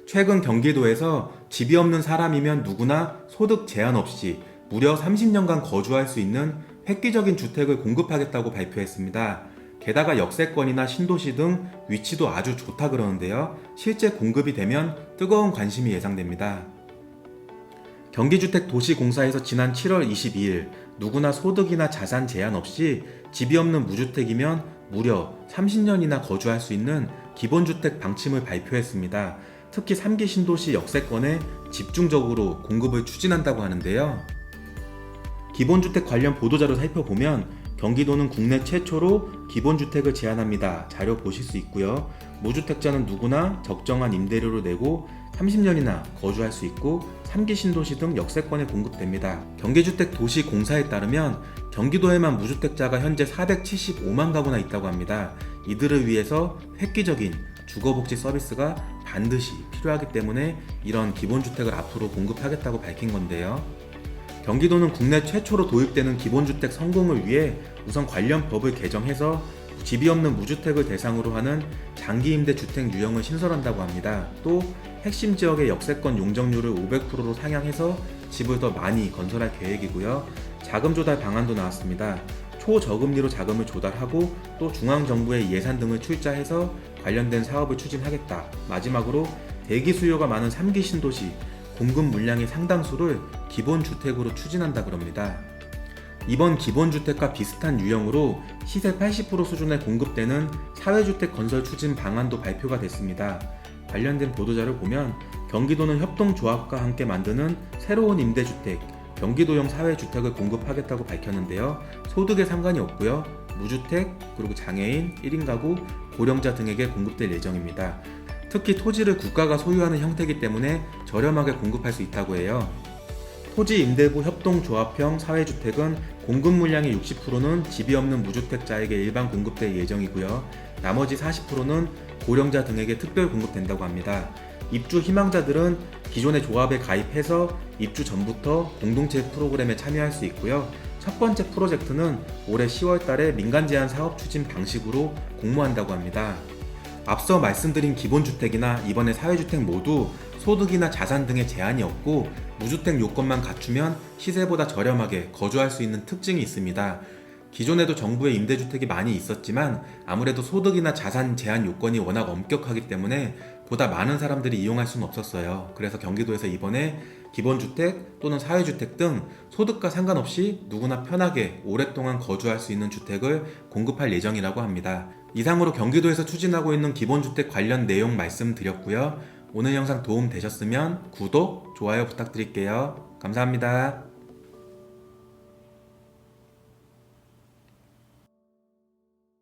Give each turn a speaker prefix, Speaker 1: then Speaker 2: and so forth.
Speaker 1: 최근 경기도에서 집이 없는 사람이면 누구나 소득 제한 없이 무려 30년간 거주할 수 있는 획기적인 주택을 공급하겠다고 발표했습니다. 게다가 역세권이나 신도시 등 위치도 아주 좋다 그러는데요. 실제 공급이 되면 뜨거운 관심이 예상됩니다. 경기주택도시공사에서 지난 7월 22일 누구나 소득이나 자산 제한 없이 집이 없는 무주택이면 무려 30년이나 거주할 수 있는 기본주택 방침을 발표했습니다. 특히 3기 신도시 역세권에 집중적으로 공급을 추진한다고 하는데요. 기본주택 관련 보도자료 살펴보면 경기도는 국내 최초로 기본주택을 제한합니다. 자료 보실 수 있고요. 무주택자는 누구나 적정한 임대료를 내고 30년이나 거주할 수 있고 3기 신도시 등 역세권에 공급됩니다. 경기주택도시공사에 따르면 경기도에만 무주택자가 현재 475만 가구나 있다고 합니다. 이들을 위해서 획기적인 주거복지 서비스가 반드시 필요하기 때문에 이런 기본주택을 앞으로 공급하겠다고 밝힌 건데요. 경기도는 국내 최초로 도입되는 기본주택 성공을 위해 우선 관련 법을 개정해서 집이 없는 무주택을 대상으로 하는 장기임대주택 유형을 신설한다고 합니다. 또 핵심 지역의 역세권 용적률을 500%로 상향해서 집을 더 많이 건설할 계획이고요. 자금 조달 방안도 나왔습니다. 초저금리로 자금을 조달하고 또 중앙정부의 예산 등을 출자해서 관련된 사업을 추진하겠다. 마지막으로 대기 수요가 많은 3기 신도시 공급 물량의 상당수를 기본주택으로 추진한다 그럽니다. 이번 기본주택과 비슷한 유형으로 시세 80% 수준에 공급되는 사회주택 건설 추진 방안도 발표가 됐습니다. 관련된 보도자를 보면 경기도는 협동조합과 함께 만드는 새로운 임대주택, 경기도형 사회주택을 공급하겠다고 밝혔는데요. 소득에 상관이 없고요. 무주택, 그리고 장애인, 1인 가구, 고령자 등에게 공급될 예정입니다. 특히 토지를 국가가 소유하는 형태이기 때문에 저렴하게 공급할 수 있다고 해요. 토지 임대부 협동조합형 사회주택은 공급 물량의 60%는 집이 없는 무주택자에게 일반 공급될 예정이고요. 나머지 40%는 고령자 등에게 특별 공급된다고 합니다. 입주 희망자들은 기존의 조합에 가입해서 입주 전부터 공동체 프로그램에 참여할 수 있고요. 첫 번째 프로젝트는 올해 10월 달에 민간 제한 사업 추진 방식으로 공모한다고 합니다. 앞서 말씀드린 기본주택이나 이번에 사회주택 모두 소득이나 자산 등의 제한이 없고 무주택 요건만 갖추면 시세보다 저렴하게 거주할 수 있는 특징이 있습니다. 기존에도 정부의 임대주택이 많이 있었지만 아무래도 소득이나 자산 제한 요건이 워낙 엄격하기 때문에 보다 많은 사람들이 이용할 수는 없었어요. 그래서 경기도에서 이번에 기본주택 또는 사회주택 등 소득과 상관없이 누구나 편하게 오랫동안 거주할 수 있는 주택을 공급할 예정이라고 합니다. 이상으로 경기도에서 추진하고 있는 기본주택 관련 내용 말씀드렸고요. 오늘 영상 도움 되셨으면 구독, 좋아요 부탁드릴게요. 감사합니다.